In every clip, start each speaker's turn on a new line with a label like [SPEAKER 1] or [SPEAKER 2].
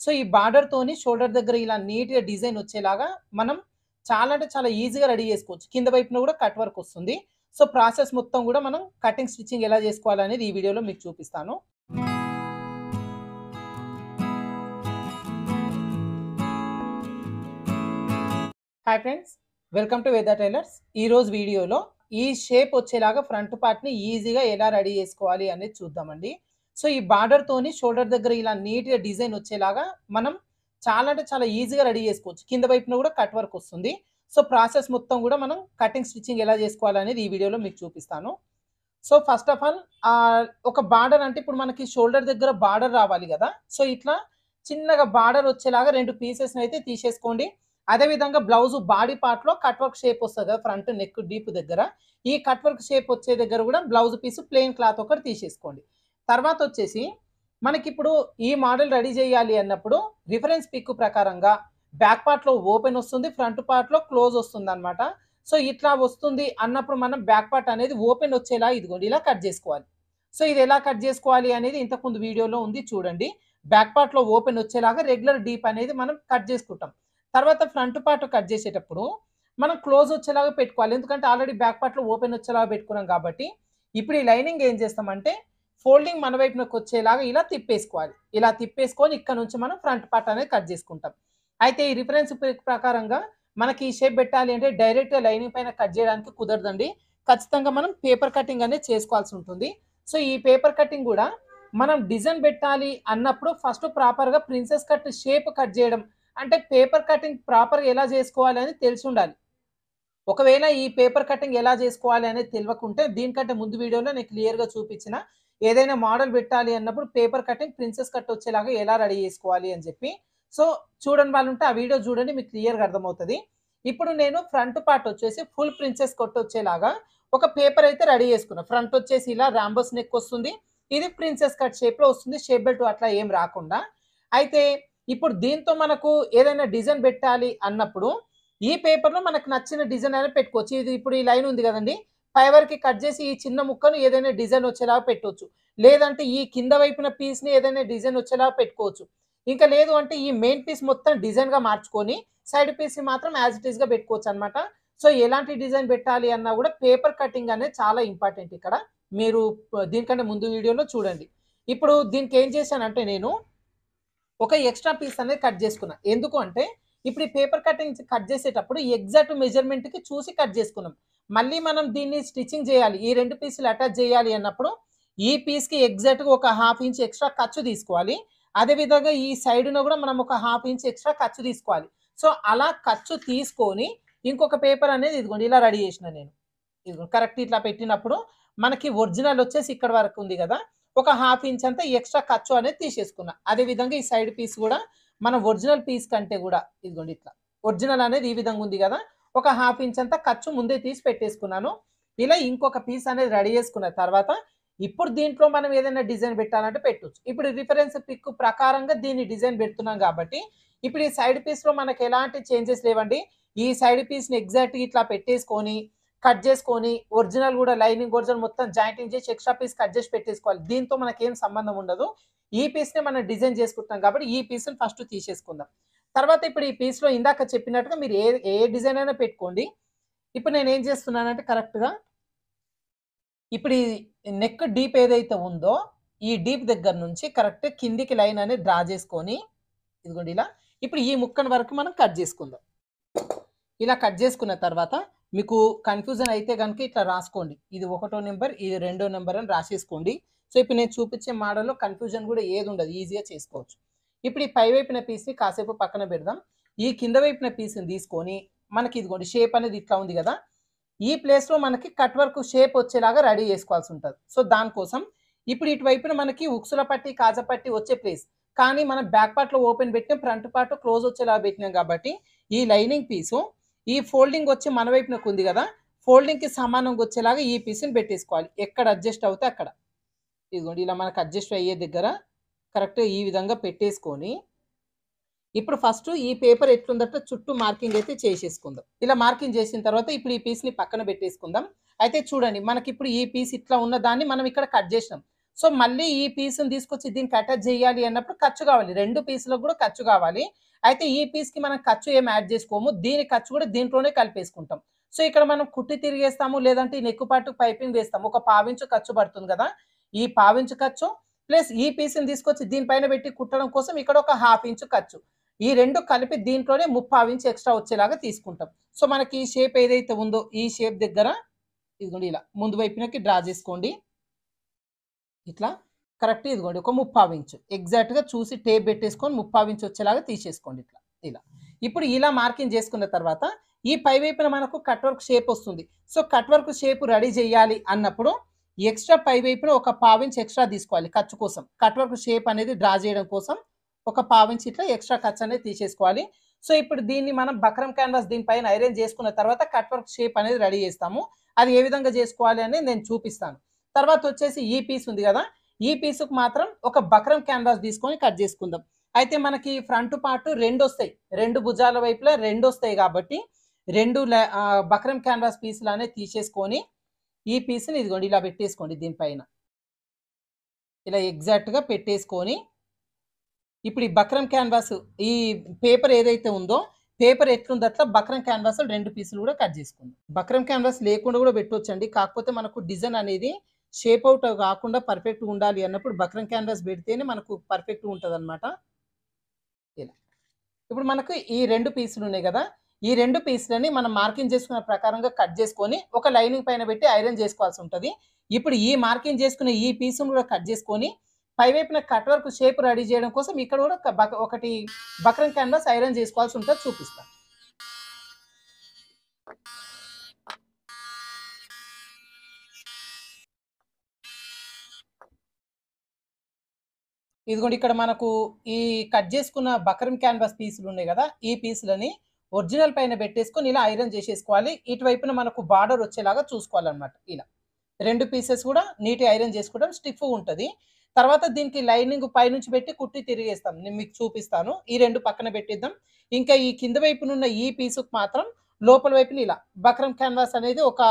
[SPEAKER 1] So ఈ border తోని shoulder దగ్గర ఇలా నీట్ గా డిజైన్ వచ్చేలాగా మనం చాలా అంటే చాలా ఈజీగా రెడీ చేసుకోవచ్చు. కింద వైపున కూడా కట్ వర్క్ వస్తుంది. సో ప్రాసెస్ మొత్తం కూడా మనం కటింగ్ స్టిచ్చింగ్ ఎలా చేసుకోవాలనేది ఈ వీడియోలో మీకు చూపిస్తాను. Hi friends, welcome to Veda tailors. ఈ రోజు వీడియోలో ఈ షేప్ వచ్చేలాగా ఫ్రంట్ పార్ట్ ని ఈజీగా ఎలా రెడీ చేసుకోవాలి అనేది చూద్దామండి. సో ఈ బార్డర్ తోని షోల్డర్ దగ్గర ఇలా నీట్ గా డిజైన్ వచ్చేలాగా మనం చాలా అంటే చాలా ఈజీగా రెడీ చేసుకోవచ్చు. కింద వైపున కూడా కట్ వర్క్ వస్తుంది. సో ప్రాసెస్ మొత్తం కూడా మనం కటింగ్ స్టిచ్చింగ్ ఎలా చేసుకోవాలనేది ఈ వీడియోలో మీకు చూపిస్తాను. సో ఫస్ట్ ఆఫ్ ఆల్ ఒక బార్డర్ అంటే ఇప్పుడు మనకి షోల్డర్ దగ్గర బార్డర్ రావాలి కదా. సో ఇట్లా చిన్నగా బార్డర్ వచ్చేలాగా 2 పీసెస్ అయితే తీసేసుకోండి. అదే విధంగా బ్లౌజ్ బాడీ పార్ట్ లో కట్ వర్క్ షేప్ వస్తుంది కదా, ఫ్రంట్ నెక్ డీప్ దగ్గర. ఈ కట్ వర్క్ షేప్ వచ్చే దగ్గర కూడా బ్లౌజ్ పీస్ ప్లెయిన్ క్లాత్ ఒకటి తీసేసుకోండి. తర్వాత వచ్చేసి మనకి ఇప్పుడు ఈ మోడల్ రెడీ చేయాలి అన్నప్పుడు రిఫరెన్స్ పిక్ ప్రకారంగా బ్యాక్ పార్ట్ లో ఓపెన్ వస్తుంది, ఫ్రంట్ పార్ట్ లో క్లోజ్ వస్తుంది అనమాట. సో ఇట్లా వస్తుంది అన్నప్పుడు మనం బ్యాక్ పార్ట్ అనేది ఓపెన్ వచ్చేలా ఇదిగోండి ఇలా కట్ చేసుకోవాలి. సో ఇది ఎలా కట్ చేసుకోవాలి అనేది ఇంతకుముందు వీడియోలో ఉంది చూడండి. బ్యాక్ పార్ట్ లో ఓపెన్ వచ్చేలాగా రెగ్యులర్ డీప్ అనేది మనం కట్ చేసుకుంటాం. తర్వాత ఫ్రంట్ పార్ట్ కట్ చేసేటప్పుడు మనం క్లోజ్ వచ్చేలాగా పెట్టుకోవాలి. ఎందుకంటే ఆల్రెడీ బ్యాక్ పార్ట్ లో ఓపెన్ వచ్చేలాగా పెట్టుకున్నాం కాబట్టి ఇప్పుడు ఈ లైనింగ్ ఏం చేస్తామంటే ఫోల్డింగ్ మన వైపునకు వచ్చేలాగా ఇలా తిప్పేసుకోవాలి. ఇలా తిప్పేసుకొని ఇక్కడ నుంచి మనం ఫ్రంట్ పార్ట్ అనేది కట్ చేసుకుంటాం. అయితే ఈ రిఫరెన్స్ ప్రకారంగా మనకి ఈ షేప్ పెట్టాలి అంటే డైరెక్ట్గా లైనింగ్ పైన కట్ చేయడానికి కుదరదండి. ఖచ్చితంగా మనం పేపర్ కటింగ్ అనేది చేసుకోవాల్సి ఉంటుంది. సో ఈ పేపర్ కటింగ్ కూడా మనం డిజైన్ పెట్టాలి అన్నప్పుడు ఫస్ట్ ప్రాపర్గా ప్రిన్సెస్ కట్ షేప్ కట్ చేయడం అంటే పేపర్ కటింగ్ ప్రాపర్గా ఎలా చేసుకోవాలి అని తెలిసి ఉండాలి. ఒకవేళ ఈ పేపర్ కటింగ్ ఎలా చేసుకోవాలి అనేది తెలియకుంటే దీనికంటే ముందు వీడియోలో నేను క్లియర్గా చూపించిన ఏదైనా మోడల్ పెట్టాలి అన్నప్పుడు పేపర్ కటింగ్ ప్రిన్సెస్ కట్ వచ్చేలాగా ఎలా రెడీ చేసుకోవాలి అని చెప్పి. సో చూడని వాళ్ళు ఉంటే ఆ వీడియో చూడండి, మీకు క్లియర్గా అర్థమవుతుంది. ఇప్పుడు నేను ఫ్రంట్ పార్ట్ వచ్చేసి ఫుల్ ప్రిన్సెస్ కట్ వచ్చేలాగా ఒక పేపర్ అయితే రెడీ చేసుకున్నాను. ఫ్రంట్ వచ్చేసి ఇలా రాంబోస్ నెక్ వస్తుంది, ఇది ప్రిన్సెస్ కట్ షేప్లో వస్తుంది, షేప్ బెల్ట్ అట్లా ఏం రాకుండా. అయితే ఇప్పుడు దీంతో మనకు ఏదైనా డిజైన్ పెట్టాలి అన్నప్పుడు ఈ పేపర్లో మనకు నచ్చిన డిజైన్ అనేది పెట్టుకోవచ్చు. ఇది ఇప్పుడు ఈ లైన్ ఉంది కదండి, పై వరకు కట్ చేసి ఈ చిన్న ముక్కను ఏదైనా డిజైన్ వచ్చేలాగా పెట్టవచ్చు. లేదంటే ఈ కింద వైపున పీస్ని ఏదైనా డిజైన్ వచ్చేలాగా పెట్టుకోవచ్చు. ఇంకా లేదు అంటే ఈ మెయిన్ పీస్ మొత్తం డిజైన్గా మార్చుకొని సైడ్ పీస్ని మాత్రం యాజ్ ఇట్ ఈస్గా పెట్టుకోవచ్చు అనమాట. సో ఎలాంటి డిజైన్ పెట్టాలి అన్నా కూడా పేపర్ కటింగ్ అనేది చాలా ఇంపార్టెంట్. ఇక్కడ మీరు దీనికంటే ముందు వీడియోలో చూడండి. ఇప్పుడు దీనికి ఏం చేశానంటే నేను ఒక ఎక్స్ట్రా పీస్ అనేది కట్ చేసుకున్నా. ఎందుకు అంటే ఇప్పుడు ఈ పేపర్ కటింగ్ కట్ చేసేటప్పుడు ఎగ్జాక్ట్ మెజర్మెంట్కి చూసి కట్ చేసుకున్నాం. మళ్ళీ మనం దీన్ని స్టిచ్చింగ్ చేయాలి, ఈ 2 పీసులు అటాచ్ చేయాలి అన్నప్పుడు ఈ పీస్కి ఎగ్జాక్ట్గా ఒక 1/2 ఇంచ్ ఎక్స్ట్రా ఖర్చు తీసుకోవాలి. అదేవిధంగా ఈ సైడ్ను కూడా మనం ఒక 1/2 ఇంచ్ ఎక్స్ట్రా ఖర్చు తీసుకోవాలి. సో అలా ఖర్చు తీసుకొని ఇంకొక పేపర్ అనేది ఇదిగోండి ఇలా రెడీ చేసిన నేను. ఇదిగో కరెక్ట్ ఇట్లా పెట్టినప్పుడు మనకి ఒరిజినల్ వచ్చేసి ఇక్కడ వరకు ఉంది కదా, ఒక 1/2 ఇంచ్ అంతా ఎక్స్ట్రా ఖర్చు అనేది తీసేసుకున్నా. అదేవిధంగా ఈ సైడ్ పీస్ కూడా మన ఒరిజినల్ పీస్ కంటే కూడా ఇదిగోండి ఇట్లా ఒరిజినల్ అనేది ఈ విధంగా ఉంది కదా, ఒక 1/2 ఇంచ్ అంతా ఖర్చు ముందే తీసి పెట్టేసుకున్నాను. ఇలా ఇంకొక పీస్ అనేది రెడీ చేసుకున్న తర్వాత ఇప్పుడు దీంట్లో మనం ఏదైనా డిజైన్ పెట్టాలంటే పెట్టవచ్చు. ఇప్పుడు రిఫరెన్స్ పిక్ ప్రకారంగా దీన్ని డిజైన్ పెడుతున్నాం కాబట్టి ఇప్పుడు ఈ సైడ్ పీస్లో మనకు ఎలాంటి చేంజెస్ లేవండి. ఈ సైడ్ పీస్ని ఎగ్జాక్ట్గా ఇట్లా పెట్టేసుకొని కట్ చేసుకొని ఒరిజినల్ కూడా లైనింగ్ ఒరిజినల్ మొత్తం జాయింటింగ్ చేసి ఎక్స్ట్రా పీస్ కట్ చేసి పెట్టేసుకోవాలి. దీంతో మనకేం సంబంధం ఉండదు. ఈ పీస్ని మనం డిజైన్ చేసుకుంటాం కాబట్టి ఈ పీస్ని ఫస్ట్ తీసేసుకుందాం. తర్వాత ఇప్పుడు ఈ పీస్లో ఇందాక చెప్పినట్టుగా మీరు ఏ డిజైన్ అయినా పెట్టుకోండి. ఇప్పుడు నేను ఏం చేస్తున్నానంటే కరెక్ట్గా ఇప్పుడు ఈ నెక్ డీప్ ఏదైతే ఉందో ఈ డీప్ దగ్గర నుంచి కరెక్ట్ కిందికి లైన్ అనేది డ్రా చేసుకొని ఇదిగోండి ఇలా ఇప్పుడు ఈ ముక్కను వరకు మనం కట్ చేసుకుందాం. ఇలా కట్ చేసుకున్న తర్వాత మీకు కన్ఫ్యూజన్ అయితే కనుక ఇట్లా రాసుకోండి, ఇది 1వ నెంబర్ ఇది 2వ నెంబర్ అని రాసేసుకోండి. సో ఇప్పుడు నేను చూపించే మోడల్లో కన్ఫ్యూజన్ కూడా ఏది ఉండదు, ఈజీగా చేసుకోవచ్చు. ఇప్పుడు ఈ పై వైపున పీస్ని కాసేపు పక్కన పెడదాం. ఈ కింద వైపున పీస్ని తీసుకొని మనకి ఇదిగోండి షేప్ అనేది ఇట్లా ఉంది కదా, ఈ ప్లేస్లో మనకి కట్ వర్క్ షేప్ వచ్చేలాగా రెడీ చేసుకోవాల్సి ఉంటుంది. సో దానికోసం ఇప్పుడు ఇటువైపున మనకి ఉక్సుల పట్టి కాజపట్టి వచ్చే ప్లేస్, కానీ మనం బ్యాక్ పార్ట్లో ఓపెన్ పెట్టినాం, ఫ్రంట్ పార్ట్ క్లోజ్ వచ్చేలాగా పెట్టినాం కాబట్టి ఈ లైనింగ్ పీసు ఈ ఫోల్డింగ్ వచ్చి మన వైపునకు ఉంది కదా, ఫోల్డింగ్కి సమానంగా వచ్చేలాగా ఈ పీస్ని పెట్టేసుకోవాలి. ఎక్కడ అడ్జస్ట్ అవుతే అక్కడ ఇదిగోండి ఇలా మనకు అడ్జస్ట్ అయ్యే దగ్గర కరెక్ట్గా ఈ విధంగా పెట్టేసుకొని ఇప్పుడు ఫస్ట్ ఈ పేపర్ ఎట్లుందంటే చుట్టూ మార్కింగ్ అయితే చేసేసుకుందాం. ఇలా మార్కింగ్ చేసిన తర్వాత ఇప్పుడు ఈ పీస్ని పక్కన పెట్టేసుకుందాం. అయితే చూడండి మనకి ఇప్పుడు ఈ పీస్ ఇట్లా ఉన్న దాన్ని మనం ఇక్కడ కట్ చేసినాం. సో, మళ్ళీ ఈ పీస్‌ని తీసుకొచ్చి దీనికి అటాచ్ చేయాలి అన్నప్పుడు ఖర్చు కావాలి. 2 పీస్‌లకు కూడా ఖర్చు కావాలి. అయితే ఈ పీస్‌కి మనం ఖర్చు ఏమి యాడ్ చేసుకోము. దీని ఖర్చు కూడా దీంట్లోనే కలిపేసుకుంటాం. సో, ఇక్కడ మనం కుట్టి తిరిగేస్తాము. లేదంటే ఈ నెక్ పార్ట్‌కి పైపింగ్ వేస్తాము. ఒక పావించు ఖర్చు పడుతుంది కదా! ఈ పావించు ఖర్చు ప్లస్ ఈ పీస్‌ని తీసుకొచ్చి దీని పైన పెట్టి కుట్టడం కోసం ఇక్కడ ఒక హాఫ్ ఇంచు ఖర్చు. ఈ 2 కలిపి దీంట్లోనే ముప్పావు ఇంచు ఎక్స్‌ట్రా వచ్చేలాగా తీసుకుంటాం. సో, మనకి ఈ షేప్ ఏదైతే ఉందో ఈ షేప్ దగ్గర ఇదిగోండి ఇలా ముందు వైపునకి డ్రా చేసుకోండి. ఇట్లా కరెక్ట్ ఇదిగోండి ఒక ముప్పావు ఇంచు. ఎగ్జాక్ట్‌గా చూసి టేప్ పెట్టేసుకొని ముప్పావు ఇంచు వచ్చేలాగా తీసేసుకోండి ఇట్లా. ఇలా. ఇప్పుడు ఇలా మార్కింగ్ చేసుకున్న తర్వాత ఈ పై వైపున మనకు కట్ వర్క్ షేప్ వస్తుంది. So, cut work shape ready చేయాలి అన్నప్పుడు ఎక్స్‌ట్రా పై వైపున ఒక పావించ్ ఎక్స్‌ట్రా తీసుకోవాలి ఖర్చు కోసం. కట్ వర్క్ షేప్ అనేది డ్రా చేయడం కోసం ఒక పావించ్ ఇట్లా ఎక్స్‌ట్రా ఖర్చు అనేది తీసేసుకోవాలి. సో, ఇప్పుడు దీన్ని మనం బక్రం క్యాన్వాస్ దీనిపైన ఐరన్ చేసుకున్న తర్వాత కట్ వర్క్ షేప్ అనేది రెడీ చేస్తాము. అది ఏ విధంగా చేసుకోవాలి అనేది నేను చూపిస్తాను. తర్వాత వచ్చేసి ఈ పీస్ ఉంది కదా! ఈ పీస్‌కి మాత్రం ఒక బక్రం క్యాన్వాస్ తీసుకొని కట్ చేసుకుందాం. అయితే మనకి ఫ్రంట్ పార్ట్ 2 వస్తాయి. 2 భుజాల వైపులా 2 వస్తాయి కాబట్టి 2 బక్రం క్యాన్వాస్ పీసులనేవి తీసేసుకొని ఈ పీస్‌ని ఇదిగోండి ఇలా పెట్టేసుకోండి దీనిపైన. ఇలా ఎగ్జాక్ట్‌గా పెట్టేసుకొని ఇప్పుడు ఈ బక్రం క్యాన్వాస్ ఈ పేపర్ ఏదైతే ఉందో పేపర్ ఎట్లుందో అట్లా బక్రం క్యాన్వాస్‌లో 2 పీసులు కూడా కట్ చేసుకుందాం. బక్రం క్యాన్వాస్ లేకుండా కూడా పెట్టొచ్చండి. కాకపోతే మనకు డిజైన్ అనేది షేప్ ఔట్ కాకుండా పర్ఫెక్ట్‌గా ఉండాలి అన్నప్పుడు బక్రం క్యాన్వాస్ పెడితేనే మనకు పర్ఫెక్ట్‌గా ఉంటదనమాట. ఇలా. ఇప్పుడు మనకు ఈ 2 పీసులు ఉన్నాయి కదా! ఈ 2 పీసులని మనం మార్కింగ్ చేసుకున్న ప్రకారంగా కట్ చేసుకొని ఒక లైనింగ్ పైన పెట్టి ఐరన్ చేసుకోవాల్సి ఉంటది. ఇప్పుడు ఈ మార్కింగ్ చేసుకున్న ఈ పీస్‌ని కూడా కట్ చేసుకొని పైవైపున కట్ వర్క్ షేప్ రెడీ చేయడం కోసం ఇక్కడ కూడా ఒకటి బక్రం క్యాన్వాస్ ఐరన్ చేసుకోవాల్సి ఉంటది చూపిస్తా. ఇదిగోండి ఇక్కడ మనకు ఈ కట్ చేసుకున్న బక్రం క్యాన్వాస్ పీసులు ఉన్నాయి కదా! ఈ పీసులని ఒరిజినల్ పైన పెట్టేసుకొని ఇలా ఐరన్ చేసేసుకోవాలి. ఇటువైపున మనకు బార్డర్ వచ్చేలాగా చూసుకోవాలన్నమాట ఇలా. 2 పీసెస్ కూడా నీట్‌గా ఐరన్ చేసుకోవడం స్టిఫ్‌గా ఉంటది. తర్వాత దీనికి లైనింగ్ పైనుంచి పెట్టి కుట్టి తిరిగేస్తాం. నేను మీకు చూపిస్తాను. ఈ 2 పక్కన పెట్టేద్దాం. ఇంకా ఈ కింద వైపునున్న ఈ పీసుకి మాత్రం లోపల వైపున ఇలా బక్రం క్యాన్వాస్ అనేది ఒక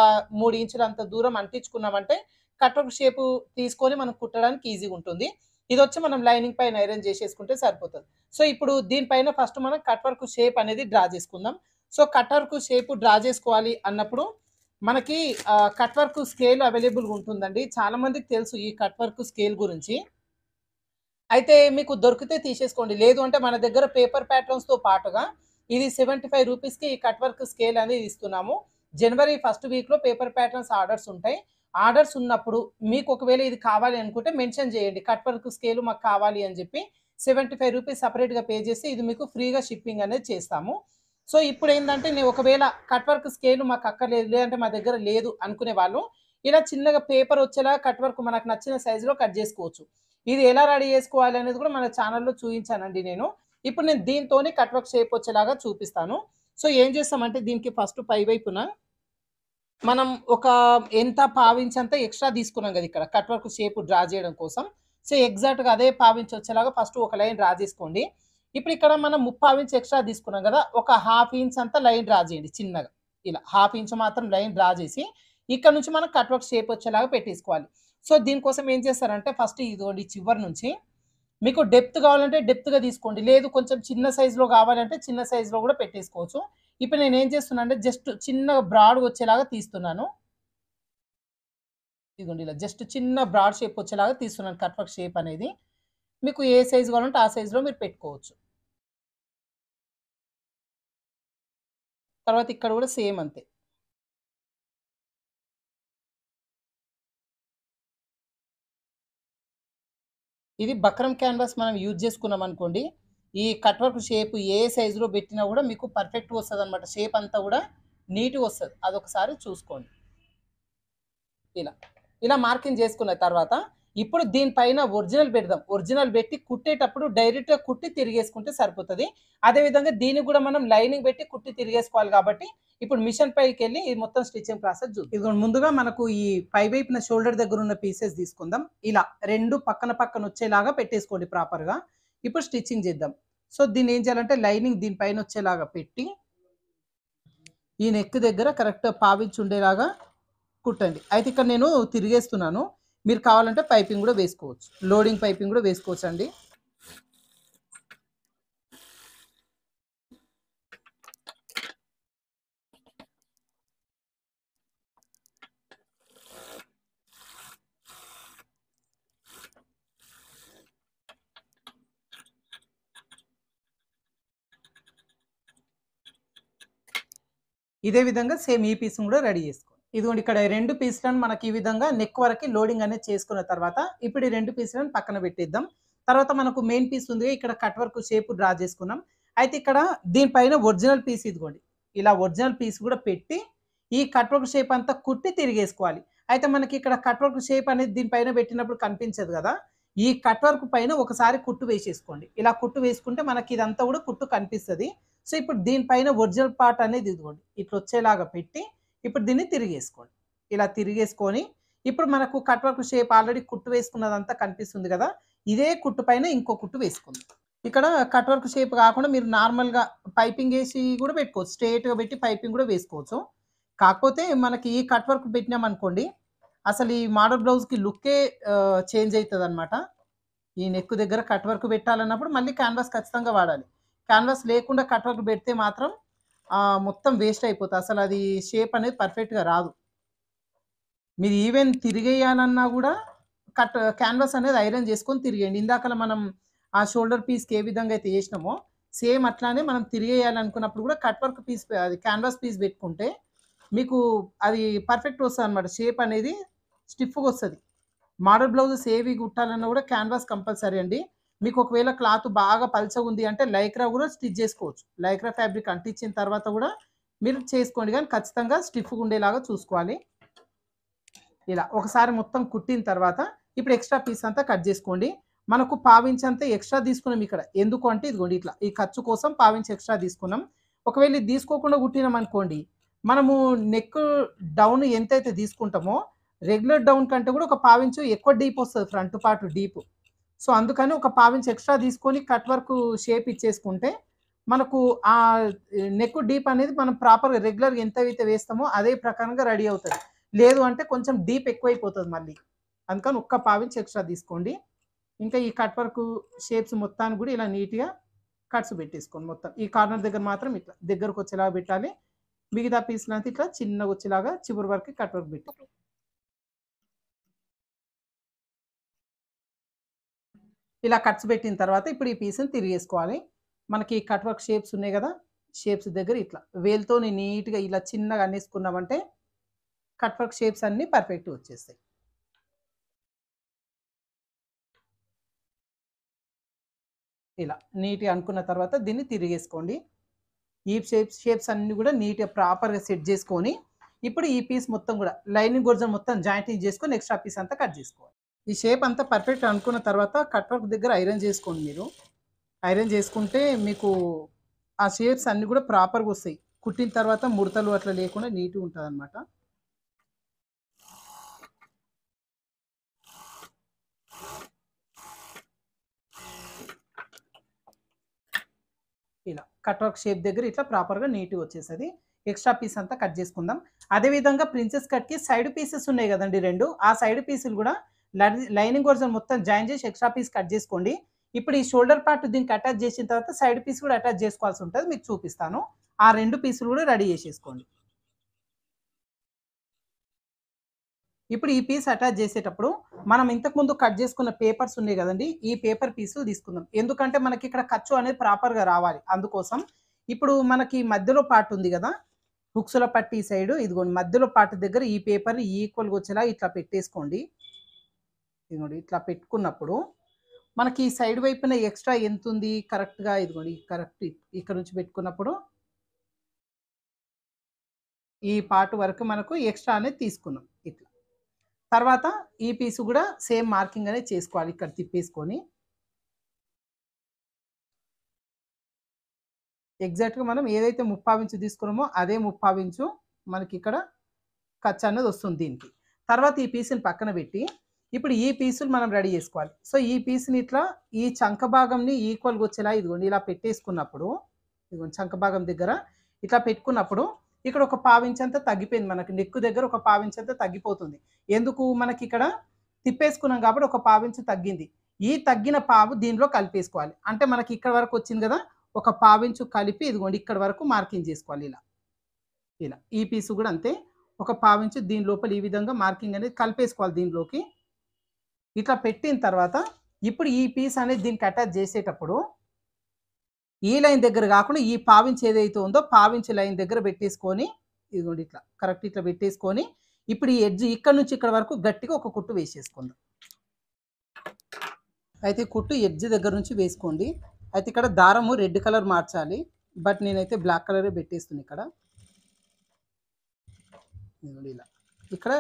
[SPEAKER 1] 3 ఇంచులంత దూరం అంటించుకున్నామంటే కట్ వర్క్ షేపు తీసుకొని మనం కుట్టడానికి ఈజీగా ఉంటుంది. ఇదొచ్చి మనం లైనింగ్ పైన ఐరన్ చేసేసుకుంటే సరిపోతది. సో, ఇప్పుడు దీనిపైన ఫస్ట్ మనం కట్ వర్క్ షేప్ అనేది డ్రా చేసుకుందాం. So, cut work shape draw చేసుకోవాలి అన్నప్పుడు మనకి కట్ వర్క్ స్కేల్ అవైలబుల్‌గా ఉంటుందండి. చాలా మందికి తెలుసు ఈ కట్ వర్క్ స్కేల్ గురించి. అయితే మీకు దొరికితే తీసేసుకోండి. లేదు అంటే మన దగ్గర పేపర్ ప్యాటర్న్స్‌తో పాటుగా ఇది రూ. 75కి ఈ కట్ వర్క్ స్కేల్ అనేది ఇస్తున్నాము. జనవరి ఫస్ట్ వీక్‌లో పేపర్ ప్యాటర్న్స్ ఆర్డర్స్ ఉంటాయి. ఆర్డర్స్ ఉన్నప్పుడు మీకు ఒకవేళ ఇది కావాలి అనుకుంటే మెన్షన్ చేయండి. కట్ వర్క్ స్కేల్ మాకు కావాలి అని చెప్పి రూ. 75 సెపరేట్‌గా పే చేసి ఇది మీకు ఫ్రీగా షిప్పింగ్ అనేది చేస్తాము. సో, ఇప్పుడేందంటే నేను ఒకవేళ కట్ వర్క్ స్కేల్ మాకు అక్కర్లేదు, లేదంటే మా దగ్గర లేదు అనుకునే వాళ్ళు ఇలా చిన్నగా పేపర్ వచ్చేలాగా కట్ వర్క్ మనకు నచ్చిన సైజులో కట్ చేసుకోవచ్చు. ఇది ఎలా రెడీ చేసుకోవాలి అనేది కూడా మన ఛానెల్‌లో చూయించానండి నేను. ఇప్పుడు నేను దీనితోని కట్ వర్క్ షేప్ వచ్చేలాగా చూపిస్తాను. సో, ఏం చేస్తామంటే దీనికి ఫస్ట్ పై వైపున మనం ఒక ఎంత పావించంత ఎక్స్‌ట్రా తీసుకున్నాం కదా! ఇక్కడ కట్ వర్క్ షేప్ డ్రా చేయడం కోసం. సో, ఎగ్జాక్ట్‌గా అదే పావించి వచ్చేలాగా ఫస్ట్ ఒక లైన్ డ్రా చేసుకోండి. ఇప్పుడు ఇక్కడ మనం ముప్పావు ఇంచ్ ఎక్స్‌ట్రా తీసుకున్నాం కదా! ఒక హాఫ్ ఇంచ్ అంతా లైన్ డ్రా చేయండి చిన్నగా. ఇలా హాఫ్ ఇంచ్ మాత్రం లైన్ డ్రా చేసి ఇక్కడ నుంచి మనం కట్ వర్క్ షేప్ వచ్చేలాగా పెట్టేసుకోవాలి. సో, దీనికోసం ఏం చేస్తారంటే ఫస్ట్ ఇదిగోండి చివరి నుంచి మీకు డెప్త్ కావాలంటే డెప్త్‌గా తీసుకోండి. లేదు కొంచెం చిన్న సైజ్‌లో కావాలంటే చిన్న సైజ్‌లో కూడా పెట్టేసుకోవచ్చు. ఇప్పుడు నేనేం చేస్తున్నా అంటే జస్ట్ చిన్నగా బ్రాడ్‌గా వచ్చేలాగా తీస్తున్నాను. ఇదిగోండి ఇలా జస్ట్ చిన్న బ్రాడ్ షేప్ వచ్చేలాగా తీస్తున్నాను కట్ వర్క్ షేప్ అనేది. మీకు ఏ సైజ్ కావాలంటే ఆ సైజ్‌లో మీరు పెట్టుకోవచ్చు. తర్వాత ఇక్కడ కూడా సేమ్ అంతే. ఇది బక్రం క్యాన్వాస్ మనం యూజ్ చేసుకున్నామనుకోండి, ఈ కట్ వర్క్ షేప్ ఏ సైజ్‌లో పెట్టినా కూడా మీకు పర్ఫెక్ట్‌గా వస్తదనమాట. షేప్ అంతా కూడా నీట్‌గా వస్తది. అదొకసారి చూసుకోండి. ఇలా. ఇలా మార్కింగ్ చేసుకున్న తర్వాత, ఇప్పుడు దీనిపైన ఒరిజినల్ పెడదాం. ఒరిజినల్ పెట్టి కుట్టేటప్పుడు డైరెక్ట్‌గా కుట్టి తిరిగేసుకుంటే సరిపోతది. అదే విధంగా దీనికి కూడా మనం లైనింగ్ పెట్టి కుట్టి తిరిగేసుకోవాలి కాబట్టి, ఇప్పుడు మిషన్ పైకెళ్ళి ఈ మొత్తం స్టిచ్చింగ్ ప్రాసెస్ చూద్దాం. ఇదిగోండి ముందుగా మనకు ఈ పై వైపున షోల్డర్ దగ్గర ఉన్న పీసెస్ తీసుకుందాం. ఇలా 2 పక్కన పక్కన వచ్చేలాగా పెట్టేసుకోండి ప్రాపర్‌గా. ఇప్పుడు స్టిచ్చింగ్ చేద్దాం. సో, దీన్ని ఏం చేయాలంటే లైనింగ్ దీనిపైన వచ్చేలాగా పెట్టి, ఈ నెక్ దగ్గర కరెక్ట్‌గా పావించి ఉండేలాగా కుట్టండి. అయితే ఇక్కడ నేను తిరిగేస్తున్నాను. మీరు కావాలంటే పైపింగ్ కూడా వేసుకోవచ్చు, లోడింగ్ పైపింగ్ కూడా వేసుకోవచ్చు అండి. ఇదే విధంగా సేమ్ ఈ పీస్‌ని కూడా రెడీ చేసుకోండి. ఇదిగోండి ఇక్కడ 2 పీస్‌లను మనకి ఈ విధంగా నెక్ వరకి లోడింగ్ అనేది చేసుకున్న తర్వాత, ఇప్పుడు ఈ 2 పీస్‌లను పక్కన పెట్టేద్దాం. తర్వాత మనకు మెయిన్ పీస్ ఉంది. ఇక్కడ కట్ వర్క్ షేప్ డ్రా చేసుకున్నాం. అయితే ఇక్కడ దీనిపైన ఒరిజినల్ పీస్ ఇదిగోండి. ఇలా ఒరిజినల్ పీస్ కూడా పెట్టి, ఈ కట్ వర్క్ షేప్ అంతా కుట్టి తిరిగేసుకోవాలి. అయితే మనకి ఇక్కడ కట్ వర్క్ షేప్ అనేది దీనిపైన పెట్టినప్పుడు కనిపించదు కదా! ఈ కట్ వర్క్ పైన ఒకసారి కుట్టు వేసేసుకోండి. ఇలా కుట్టు వేసుకుంటే మనకి ఇదంతా కూడా కుట్టు కనిపిస్తది. సో, ఇప్పుడు దీనిపైన ఒరిజినల్ పార్ట్ అనేది ఇదిగోండి ఇట్లొచ్చేలాగా పెట్టి, ఇప్పుడు దీన్ని తిరిగేసుకోండి. ఇలా తిరిగేసుకొని, ఇప్పుడు మనకు కట్ వర్క్ షేప్ ఆల్రెడీ కుట్టు వేసుకున్నదంతా కనిపిస్తుంది గదా! ఇదే కుట్టు పైన ఇంకో కుట్టు వేసుకుందాం. ఇక్కడ కట్ వర్క్ షేప్ కాకుండా మీరు నార్మల్‌గా పైపింగ్ ఏసి గూడా పెట్టుకోవచ్చు. స్ట్రెయిట్‌గా పెట్టి పైపింగ్ గూడా వేసుకోవచ్చు. కాకపోతే మనకి ఈ కట్ వర్క్ పెట్టినామనుకోండి, అసలు ఈ మోడల్ బ్లౌజ్‌కి లుక్కే చేంజ్ అయితదనమాట. ఈ నెక్ దగ్గర కట్ వర్క్ పెట్టాలన్నప్పుడు మళ్ళీ క్యాన్వాస్ ఖచ్చితంగా వాడాలి. క్యాన్వాస్ లేకుండా కట్ వర్క్ పెడితే మాత్రం మొత్తం వేస్ట్ అయిపోతది. అసలది షేప్ అనేది పర్ఫెక్ట్‌గా రాదు. మీరు ఈవెన్ తిరిగేయాలన్నా గూడా క్యాన్వాస్ అనేది ఐరన్ చేసుకొని తిరిగేయండి. ఇందాకల మనం ఆ షోల్డర్ పీస్‌కి ఏ విధంగా అయితే ఏసినామో, సేమ్ అట్లానే మనం తిరిగేయాలనుకున్నప్పుడు గూడా కట్ వర్క్ పీస్ అది క్యాన్వాస్ పీస్ పెట్టుకుంటే, మీకు అది పర్ఫెక్ట్ వస్తదనమాట. షేప్ అనేది స్టిఫ్‌గొస్తది. మోడల్ బ్లౌజెస్ ఏవి కుట్టాలన్నా గూడా క్యాన్వాస్ కంపల్సరీ అండి. మీకు ఒకవేళ క్లాత్ బాగా పల్చగుంది అంటే లైక్రా గూడా స్టిచ్ జేసుకోవచ్చు. లైక్రా ఫ్యాబ్రిక్ అంటించిన తర్వాత గూడా మీరు చేసుకోండి గానీ ఖచ్చితంగా స్టిఫ్‌గా ఉండేలాగా చూసుకోవాలి. ఇలా ఒకసారి మొత్తం కుట్టిన తర్వాత ఇప్పుడు ఎక్స్‌ట్రా పీస్ అంతా కట్ జేసుకోండి. మనకు పావించి అంతా ఎక్స్‌ట్రా తీసుకున్నాం ఇక్కడ. ఎందుకు అంటే ఇదిగోండి ఇట్లా ఈ ఖర్చు కోసం పావించి ఎక్స్‌ట్రా తీసుకున్నాం. ఒకవేళ ఇది తీసుకోకుండా కుట్టినామనుకోండి, మనము నెక్ డౌన్ ఎంతైతే తీసుకుంటామో రెగ్యులర్ డౌన్ కంటే కూడా ఒక పావించు ఎక్కువ డీప్ వస్తది ఫ్రంట్ పార్ట్ డీప్. సో, అందుకని ఒక పావించి ఎక్స్‌ట్రా తీసుకొని కట్ వర్క్ షేప్ ఇచ్చేసుకుంటే, మనకు నెక్ డీప్ అనేది మనం ప్రాపర్‌గా రెగ్యులర్‌గా ఎంతైతే వేస్తామో అదే ప్రకారంగా రెడీ అవుతది. లేదు అంటే కొంచెం డీప్ ఎక్కువైపోతది మళ్ళీ. అందుకని ఒక్క పావించి ఎక్స్‌ట్రా తీసుకోండి. ఇంకా ఈ కట్ వర్క్ షేప్స్ మొత్తాన్ని కూడా ఇలా నీట్‌గా కట్స్ పెట్టేసుకోండి మొత్తం. ఈ కార్నర్ దగ్గర మాత్రం ఇట్లా దగ్గరకొచ్చేలాగా పెట్టాలి. మిగతా పీస్‌లంతా ఇట్లా చిన్నగొచ్చేలాగా చివరి వరకు కట్ వర్క్ పెట్టు. ఇలా కట్స్ పెట్టిన తర్వాత ఇప్పుడు ఈ పీస్‌ని తిరిగేసుకోవాలి. మనకి కట్ వర్క్ షేప్స్ ఉన్నాయి గదా! షేప్స్ దగ్గర ఇట్లా వేలుతోని నీట్‌గా ఇలా చిన్నగా అనేసుకున్నామంటే కట్ వర్క్ షేప్స్ అన్నీ పర్ఫెక్ట్‌గా వచ్చేస్తాయి. ఇలా నీట్‌గా అనుకున్న తర్వాత దీన్ని తిరిగేసుకోండి. ఈ షేప్స్ అన్నీ గూడా నీట్‌గా ప్రాపర్‌గా సెట్ జేసుకొని, ఇప్పుడు ఈ పీస్ మొత్తం గూడా లైనింగ్ ఒరిజినల్ మొత్తం జాయింటింగ్ జేసుకొని ఎక్స్‌ట్రా పీస్ అంతా కట్ జేసుకోవాలి. ఈ షేప్ అంతా పర్ఫెక్ట్ అనుకున్న తర్వాత కట్ వర్క్ దగ్గర ఐరన్ జేసుకోండి మీరు. ఐరన్ జేసుకుంటే మీకు ఆ షేప్స్ అన్నీ గూడా ప్రాపర్‌గొస్తాయి. కుట్టిన తర్వాత ముడతలు అట్లా లేకుండా నీట్‌గా ఉంటదనమాట. ఇలా కట్ వర్క్ షేప్ దగ్గర ఇట్లా ప్రాపర్‌గా నీట్‌గా వచ్చేస్తది. ఎక్స్‌ట్రా పీస్ అంతా కట్ జేసుకుందాం. అదే విధంగా ప్రిన్సెస్ కట్‌కి సైడ్ పీసెస్ ఉన్నాయి గదండీ 2 ఆ సైడ్ పీసులు గూడా లైనింగ్ ఒరిజినల్ మొత్తం జాయిన్ జేసి ఎక్స్‌ట్రా పీస్ కట్ జేసుకోండి. ఇప్పుడు ఈ షోల్డర్ పార్ట్ దీనికి అటాచ్ జేసిన తర్వాత సైడ్ పీస్ గూడా అటాచ్ జేసుకోవాల్సి ఉంటది. మీకు చూపిస్తాను. ఆ 2 పీసులు గూడా రెడీ జేసేసుకోండి. ఇప్పుడు ఈ పీస్ అటాచ్ చేసేటప్పుడు మనం ఇంతకుముందు కట్ చేసుకున్న పేపర్స్ ఉన్నాయి కదండీ! ఈ పేపర్ పీసులు తీసుకుందాం. ఎందుకంటే మనకిక్కడ ఖర్చు అనేది ప్రాపర్‌గా రావాలి. అందుకోసం ఇప్పుడు మనకి మధ్యలో పార్ట్ ఉంది గదా! హుక్స్‌ల పట్టి సైడు ఇదిగోండి మధ్యలో పార్ట్ దగ్గర ఈ పేపర్‌ని ఈక్వల్‌గా వచ్చేలా ఇట్లా పెట్టేసుకోండి. ఇదిగోండి ఇట్లా పెట్టుకున్నప్పుడు మనకి ఈ సైడ్ వైపున ఎక్స్‌ట్రా ఎంతుంది కరెక్ట్‌గా ఇదిగోండి కరెక్ట్ ఇక్కడ నుంచి పెట్టుకున్నప్పుడు ఈ పార్ట్ వరకు మనకు ఎక్స్‌ట్రా అనేది తీసుకున్నాం. ఇట్లా. తర్వాత ఈ పీస్ గూడా సేమ్ మార్కింగ్ అనేది చేసుకోవాలి. ఇక్కడ తిప్పేసుకొని ఎగ్జాక్ట్‌గా మనం ఏదైతే ముప్పావించు తీసుకున్నామో అదే ముప్పావించు మనకిక్కడ ఖర్చన్నది వస్తుంది దీనికి. తర్వాత ఈ పీస్‌ని పక్కన పెట్టి, ఇప్పుడు ఈ పీసులు మనం రెడీ చేసుకోవాలి. సో, ఈ పీస్‌ని ఇట్లా ఈ చంక భాగంని ఈక్వల్‌గా వచ్చేలా ఇదిగోండి ఇలా పెట్టేసుకున్నప్పుడు, ఇదిగోండి చంక భాగం దగ్గర ఇట్లా పెట్టుకున్నప్పుడు, ఇక్కడ ఒక పావించంతా తగ్గిపోయింది మనకి. నెక్ దగ్గర ఒక పావించంతా తగ్గిపోతుంది. ఎందుకు మనకిక్కడ తిప్పేసుకున్నాం కాబట్టి ఒక పావించు తగ్గింది. ఈ తగ్గిన పావు దీనిలో కలిపేసుకోవాలి. అంటే మనకి ఇక్కడ వరకు వచ్చింది కదా! ఒక పావించు కలిపి ఇదిగోండి ఇక్కడ వరకు మార్కింగ్ చేసుకోవాలి ఇలా. ఇలా. ఈ పీస్ కూడా అంతే. ఒక పావించు దీని లోపల ఈ విధంగా మార్కింగ్ అనేది కలిపేసుకోవాలి దీనిలోకి. ఇట్లా పెట్టిన తర్వాత ఇప్పుడు ఈ పీస్ అనేది దీనికి అటాచ్ చేసేటప్పుడు ఈ లైన్ దగ్గర కాకుండా ఈ పావించు ఏదైతే ఉందో పావించు లైన్ దగ్గర పెట్టేసుకొని ఇదిగోండి ఇట్లా కరెక్ట్ ఇట్లా పెట్టేసుకొని ఇప్పుడు ఈ ఎడ్జ్ ఇక్కడ నుంచి ఇక్కడ వరకు గట్టిగా ఒక కుట్టు వేసేసుకుందాం. అయితే కుట్టు ఎడ్జ్ దగ్గర నుంచి వేసుకోండి. అయితే ఇక్కడ దారము రెడ్ కలర్ మార్చాలి. బట్ నేనైతే బ్లాక్ కలరే పెట్టేస్తున్నాను ఇక్కడ. ఇలా ఇక్కడ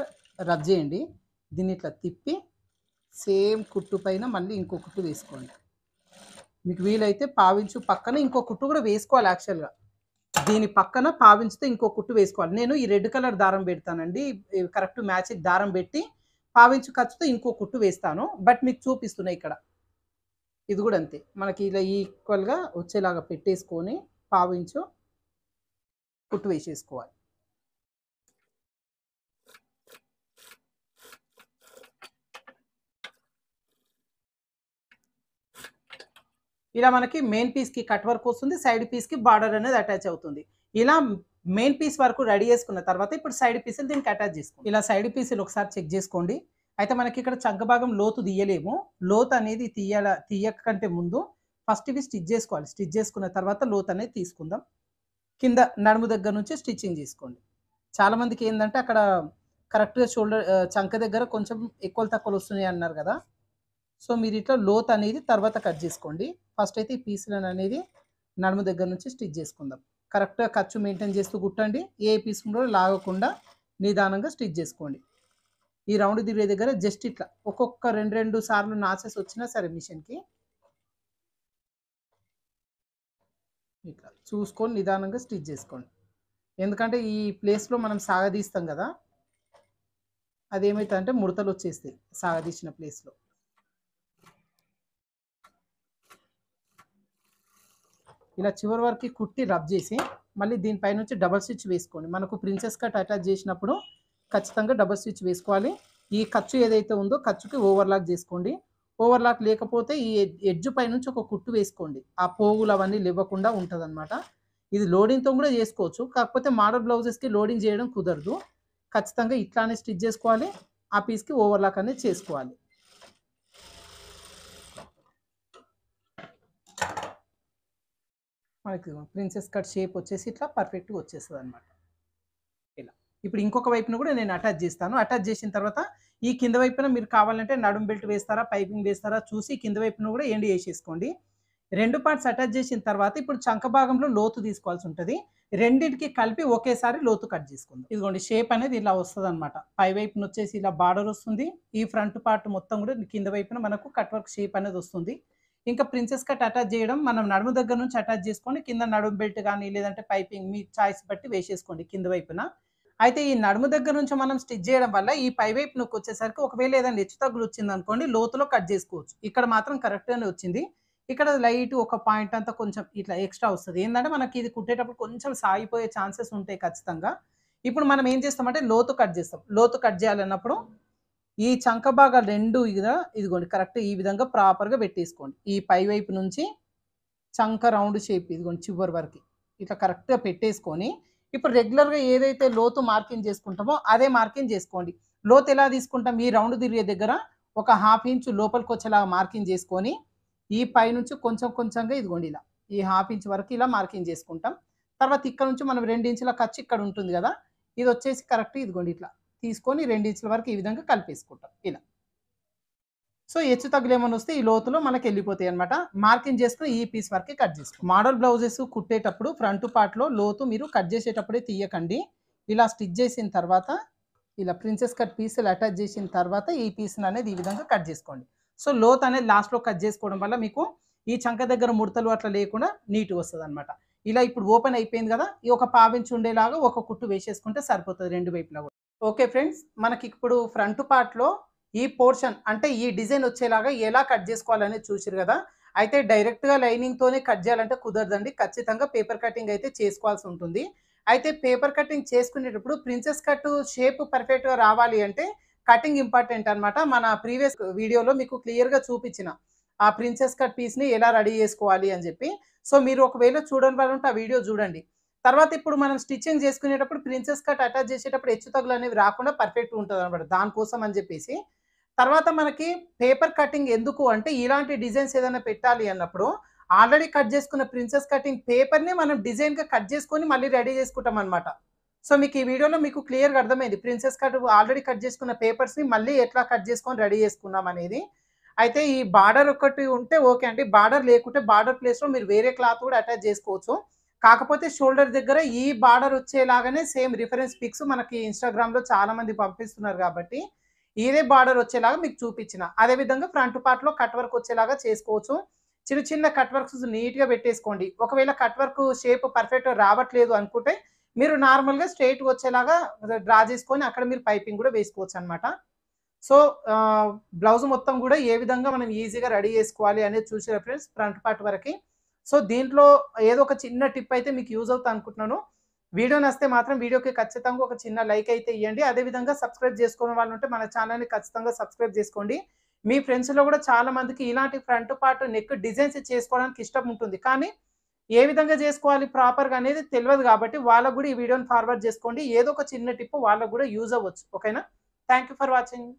[SPEAKER 1] రబ్ చేయండి. దీన్ని ఇట్లా తిప్పి సేమ్ కుట్టు పైన మళ్ళీ ఇంకో కుట్టు వేసుకోండి. మీకు వీలైతే పావించు పక్కన ఇంకో కుట్టు కూడా వేసుకోవాలి. యాక్చువల్గా దీని పక్కన పావించుతో ఇంకో కుట్టు వేసుకోవాలి. నేను ఈ రెడ్ కలర్ దారం పెడతానండి. కరెక్ట్ మ్యాచింగ్ దారం పెట్టి పావించు ఖర్చుతో ఇంకో కుట్టు వేస్తాను. బట్ మీకు చూపిస్తున్నాయి ఇక్కడ. ఇది కూడా అంతే. మనకి ఇలా ఈక్వల్గా వచ్చేలాగా పెట్టేసుకొని పావించు కుట్టు వేసేసుకోవాలి. ఇలా మనకి మెయిన్ పీస్కి కట్ వర్క్ వస్తుంది. సైడ్ పీస్కి బార్డర్ అనేది అటాచ్ అవుతుంది. ఇలా మెయిన్ పీస్ వరకు రెడీ చేసుకున్న తర్వాత ఇప్పుడు సైడ్ పీసులు దీనికి అటాచ్ చేసుకోండి. ఇలా సైడ్ పీసులు ఒకసారి చెక్ చేసుకోండి. అయితే మనకి ఇక్కడ చంక భాగం లోతు తీయలేము. లోతు అనేది తీయక కంటే ముందు ఫస్ట్ ఇవి స్టిచ్ చేసుకోవాలి. స్టిచ్ చేసుకున్న తర్వాత లోతు అనేది తీసుకుందాం. కింద నడుము దగ్గర నుంచి స్టిచ్చింగ్ చేసుకోండి. చాలామందికి ఏంటంటే అక్కడ కరెక్ట్గా షోల్డర్ చంక దగ్గర కొంచెం ఎక్కువ తక్కువలు వస్తున్నాయి అన్నారు కదా. సో మీరు ఇట్లా లోత్ అనేది తర్వాత కట్ చేసుకోండి. ఫస్ట్ అయితే ఈ పీసులను అనేది నడుము దగ్గర నుంచి స్టిచ్ చేసుకుందాం. కరెక్ట్గా ఖర్చు మెయింటైన్ చేస్తూ కుట్టండి. ఏ పీస్ కూడా లాగకుండా నిదానంగా స్టిచ్ చేసుకోండి. ఈ రౌండ్ తిరిగే దగ్గర జస్ట్ ఇట్లా ఒక్కొక్క 2 సార్లు నాచెస్ వచ్చినా సరే మిషన్కి ఇట్లా చూసుకొని నిదానంగా స్టిచ్ చేసుకోండి. ఎందుకంటే ఈ ప్లేస్లో మనం సాగదీస్తాం కదా, అదేమవుతుందంటే ముడతలు వచ్చేస్తాయి సాగదీసిన ప్లేస్లో. ఇలా చివరి వరకు కుట్టి రబ్ చేసి మళ్ళీ దీనిపై నుంచి డబల్ స్టిచ్ వేసుకోండి. మనకు ప్రిన్సెస్ కట్ అటాచ్ చేసినప్పుడు ఖచ్చితంగా డబల్ స్టిచ్ వేసుకోవాలి. ఈ ఖర్చు ఏదైతే ఉందో ఖర్చుకి ఓవర్లాక్ చేసుకోండి. ఓవర్లాక్ లేకపోతే ఈ ఎడ్జ్ పై నుంచి ఒక కుట్టు వేసుకోండి. ఆ పోగులు అవన్నీ లేవకుండా ఉంటుంది అనమాట. ఇది లోడింగ్తో కూడా చేసుకోవచ్చు. కాకపోతే మోడల్ బ్లౌజెస్కి లోడింగ్ చేయడం కుదరదు. ఖచ్చితంగా ఇట్లానే స్టిచ్ చేసుకోవాలి. ఆ పీస్కి ఓవర్లాక్ అనేది చేసుకోవాలి. మనకి ప్రిన్సెస్ కట్ షేప్ వచ్చేసి ఇట్లా పర్ఫెక్ట్గా వచ్చేస్తుంది అనమాట. ఇలా ఇప్పుడు ఇంకొక వైపున కూడా నేను అటాచ్ చేస్తాను. అటాచ్ చేసిన తర్వాత ఈ కింద వైపున మీరు కావాలంటే నడుం బెల్ట్ వేస్తారా, పైపింగ్ వేస్తారా చూసి కింద వైపున కూడా ఎండ్ చేసేసుకోండి. 2 పార్ట్స్ అటాచ్ చేసిన తర్వాత ఇప్పుడు చంక భాగంలో లోతు తీసుకోవాల్సి ఉంటుంది. రెండింటికి కలిపి ఒకేసారి లోతు కట్ చేసుకుందాం. ఇదిగోండి షేప్ అనేది ఇలా వస్తుంది అనమాట. పై వైపున వచ్చేసి ఇలా బార్డర్ వస్తుంది. ఈ ఫ్రంట్ పార్ట్ మొత్తం కూడా కింద వైపున మనకు కట్ వర్క్ షేప్ అనేది వస్తుంది. ఇంకా ప్రిన్సెస్ కట్ అటాచ్ చేయడం మనం నడుము దగ్గర నుంచి అటాచ్ చేసుకొని కింద నడుము బెల్ట్ కానీ లేదంటే పైపింగ్ మీ చాయిస్ బట్టి వేసేసుకోండి కింద వైపున. అయితే ఈ నడుము దగ్గర నుంచి మనం స్టిచ్ చేయడం వల్ల ఈ పై వైపునకు వచ్చేసరికి ఒకవేళ ఏదైనా హెచ్చు తగ్గులు వచ్చింది అనుకోండి లోతులో కట్ చేసుకోవచ్చు. ఇక్కడ మాత్రం కరెక్ట్గానే వచ్చింది. ఇక్కడ లైట్ ఒక పాయింట్ అంతా కొంచెం ఇట్లా ఎక్స్ట్రా వస్తుంది. ఏంటంటే మనకి ఇది కుట్టేటప్పుడు కొంచెం సాగిపోయే ఛాన్సెస్ ఉంటాయి ఖచ్చితంగా. ఇప్పుడు మనం ఏం చేస్తామంటే లోతు కట్ చేస్తాం. లోతు కట్ చేయాలన్నప్పుడు ఈ చంక భాగాలు రెండు ఇదిగోండి కరెక్ట్ ఈ విధంగా ప్రాపర్గా పెట్టేసుకోండి. ఈ పై వైపు నుంచి చంక రౌండ్ షేప్ ఇదిగోండి చివరి వరకు ఇట్లా కరెక్ట్గా పెట్టేసుకొని ఇప్పుడు రెగ్యులర్గా ఏదైతే లోతు మార్కింగ్ చేసుకుంటామో అదే మార్కింగ్ చేసుకోండి. లోతు ఎలా తీసుకుంటాం? ఈ రౌండ్ తిరిగే దగ్గర ఒక 1/2 ఇంచు లోపలికి వచ్చేలాగా మార్కింగ్ చేసుకొని ఈ పై నుంచి కొంచెం కొంచెంగా ఇదిగోండి ఇలా ఈ 1/2 ఇంచ్ వరకు ఇలా మార్కింగ్ చేసుకుంటాం. తర్వాత ఇక్కడ నుంచి మనం 2 ఇంచుల ఖర్చు ఇక్కడ ఉంటుంది కదా, ఇది వచ్చేసి కరెక్ట్ ఇదిగోండి ఇట్లా తీసుకొని 2 ఇంచుల వరకు ఈ విధంగా కలిపేసుకుంటాం ఇలా. సో హెచ్చు తగ్గులు ఏమైనా వస్తే ఈ లోతులో మనకి వెళ్ళిపోతాయి అనమాట. మార్కింగ్ చేసుకుని ఈ పీస్ వరకు కట్ చేసుకోండి. మోడల్ బ్లౌజెస్ కుట్టేటప్పుడు ఫ్రంట్ పార్ట్లో లోతు మీరు కట్ చేసేటప్పుడే తీయకండి. ఇలా స్టిచ్ చేసిన తర్వాత ఇలా ప్రిన్సెస్ కట్ పీసులు అటాచ్ చేసిన తర్వాత ఈ పీస్ని అనేది ఈ విధంగా కట్ చేసుకోండి. సో లోత్ అనేది లాస్ట్లో కట్ చేసుకోవడం వల్ల మీకు ఈ చంక దగ్గర ముడతలు అట్లా లేకుండా నీట్గా వస్తుంది అనమాట. ఇలా ఇప్పుడు ఓపెన్ అయిపోయింది కదా, ఈ ఒక పావించి ఉండేలాగా ఒక కుట్టు వేసేసుకుంటే సరిపోతుంది 2 వైపులా కూడా. ఓకే ఫ్రెండ్స్, మనకి ఇప్పుడు ఫ్రంట్ పార్ట్లో ఈ పోర్షన్ అంటే ఈ డిజైన్ వచ్చేలాగా ఎలా కట్ చేసుకోవాలనేది చూసారు కదా. అయితే డైరెక్ట్గా లైనింగ్తోనే కట్ చేయాలంటే కుదరదండి. ఖచ్చితంగా పేపర్ కటింగ్ అయితే చేసుకోవాల్సి ఉంటుంది. అయితే పేపర్ కటింగ్ చేసుకునేటప్పుడు ప్రిన్సెస్ కట్ షేప్ పర్ఫెక్ట్గా రావాలి అంటే కటింగ్ ఇంపార్టెంట్ అన్నమాట. మన ప్రీవియస్ వీడియోలో మీకు క్లియర్‌గా చూపించిన ఆ ప్రిన్సెస్ కట్ పీస్‌ని ఎలా రెడీ చేసుకోవాలి అని చెప్పి. సో, మీరు ఒకవేళ చూడని వాళ్ళుంటే ఆ వీడియో చూడండి. తర్వాత ఇప్పుడు మనం స్టిచ్చింగ్ చేసుకునేటప్పుడు ప్రిన్సెస్ కట్ అటాచ్ చేసేటప్పుడు హెచ్చు తగులనేవి రాకుండా పర్ఫెక్ట్‌గా ఉంటదన్నమాట. దానికోసం అని చెప్పేసి. తర్వాత మనకి పేపర్ కటింగ్ ఎందుకు అంటే ఇలాంటి డిజైన్స్ ఏదైనా పెట్టాలి అన్నప్పుడు ఆల్రెడీ కట్ చేసుకున్న ప్రిన్సెస్ కటింగ్ పేపర్‌ని మనం డిజైన్‌గా కట్ చేసుకొని మళ్ళీ రెడీ చేసుకుంటామన్నమాట. సో, మీకు ఈ వీడియోలో మీకు క్లియర్‌గా అర్థమైంది. ప్రిన్సెస్ కట్ ఆల్రెడీ కట్ చేసుకున్న పేపర్స్‌ని మళ్ళీ ఎట్లా కట్ చేసుకొని రెడీ చేసుకున్నామనేది. అయితే ఈ బార్డర్ ఒకటి ఉంటే ఓకే అండి. బార్డర్ లేకుంటే బార్డర్ ప్లేస్‌లో మీరు వేరే క్లాత్ కూడా అటాచ్ చేసుకోవచ్చు. కాకపోతే షోల్డర్ దగ్గర ఈ బార్డర్ వచ్చేలాగానే సేమ్ రిఫరెన్స్ పిక్స్ మనకి ఇన్‌స్టాగ్రామ్‌లో చాలా మంది పంపిస్తున్నారు కాబట్టి, ఇదే బార్డర్ వచ్చేలాగా మీకు చూపించిన. అదే విధంగా ఫ్రంట్ పార్ట్‌లో కట్ వర్క్ వచ్చేలాగా చేసుకోవచ్చు. చిన్న చిన్న కట్ వర్క్స్ నీట్‌గా పెట్టేసుకోండి. ఒకవేళ కట్ వర్క్ షేప్ పర్ఫెక్ట్‌గా రావట్లేదు అనుకుంటే, మీరు నార్మల్‌గా స్ట్రెయిట్‌గా వచ్చేలాగా డ్రా చేసుకొని అక్కడ మీరు పైపింగ్ కూడా వేసుకోవచ్చనమాట. సో, బ్లౌజ్ మొత్తం గూడా ఏ విధంగా మనం ఈజీగా రెడీ చేసుకోవాలి అనేది చూసారా ఫ్రెండ్స్ ఫ్రంట్ పార్ట్ వరకి. సో, దీంట్లో ఏదో ఒక చిన్న టిప్ అయితే మీకు యూజ్ అవుతా అనుకుంటున్నాను. వీడియో నచ్చితే మాత్రం వీడియోకి ఖచ్చితంగా ఒక చిన్న లైక్ అయితే ఇయ్యండి. అదే విధంగా సబ్స్క్రైబ్ చేసుకోని వాళ్ళుంటే మన ఛానెల్‌ని ఖచ్చితంగా సబ్స్క్రైబ్ చేసుకోండి. మీ ఫ్రెండ్స్‌లో గూడా చాలా మందికి ఇలాంటి ఫ్రంట్ పార్ట్ నెక్ డిజైన్స్ చేసుకోవడానికి ఇష్టం ఉంటుంది. కానీ ఏ విధంగా జేసుకోవాలి ప్రాపర్‌గా అనేది తెలవదు గాబట్టి వాళ్ళకి గూడా ఈ వీడియోని ఫార్వర్డ్ జేసుకోండి. ఏదో ఒక చిన్న టిప్ వాళ్ళకి గూడా యూజ్ అవ్వచ్చు. ఓకేనా? Thank you for watching.